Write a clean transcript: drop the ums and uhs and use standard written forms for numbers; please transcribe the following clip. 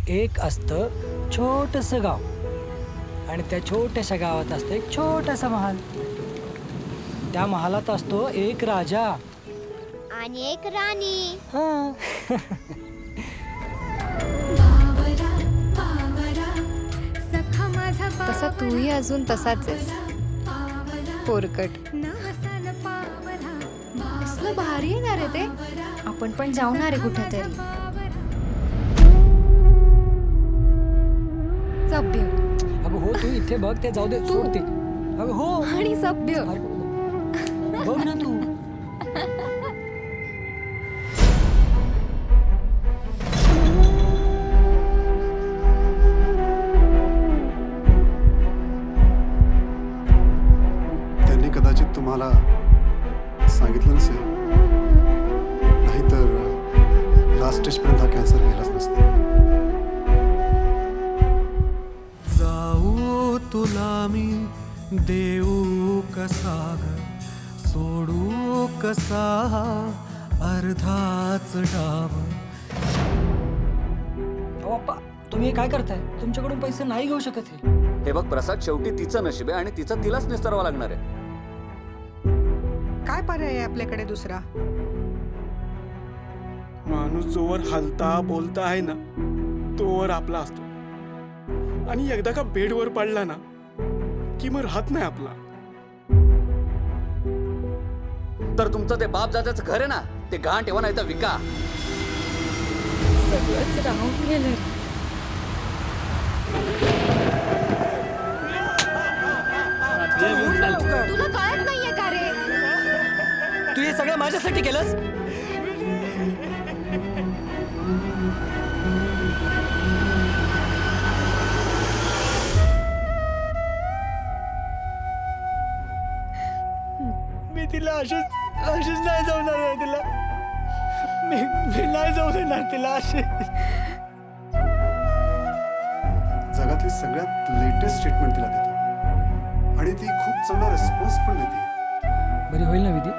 एक असतं छोटंसं गाव आणि त्या छोट्याशा गावात असतं एक छोटासा महाल. त्या महालात असतो एक राजा. आणि एक राणी. हा. तसा तूही अजून तसाच आहेस, पोरकट. कसलं भारी येणार आहे ते. आपण पण जाऊन रे कुठेतरी. सभ्य अगं हो, तू इथे बघ, ते जाऊ दे, सोड ते. अगं हो. आणि सभ्य. अरे, बघ ना तू. त्यांनी कदाचित तुम्हाला सांगितलं नसेल, नाहीतर लास्ट स्टेजपर्यंत हा कॅन्सर गेलाच नसता. जाऊ तुला मी देऊ कसा ग, सोडू कसा हा अर्धाच डाव. अहो, पप्पा, तुम्ही हे काय करताय? तुमच्याकडून पैसे नाही घेऊ शकत हे. हे बघ प्रसाद, शेवटी तिचं नशीब आहे आणि तिचं तिलाच निस्तरावं लागणार आहे. काय पर्याय आहे आपल्याकडे दुसरा? माणूस जोवर हलता बोलता आहे ना, तोवर आपला असतो. आणि एकदा का बेडवर पडला ना की मग राहत नाही आपला. तर तुमचं ते बाप जात्याचं घर आहे ना, ते घाण ठेवा नाही तर विका. सगळंच राहून गेलं. तुला कळत नाहीये का रे? तू हे सगळं माझ्यासाठी केलंस? मी तिला अशीच नाही जाऊ देणार तिला. मी नाही जाऊ देणार तिला अशी. जगातली सगळ्यात लेटेस्ट ट्रीटमेंट तिला देतो आणि ती खूप चांगला रिस्पॉन्स पण देते. बरी होईल ना विधी?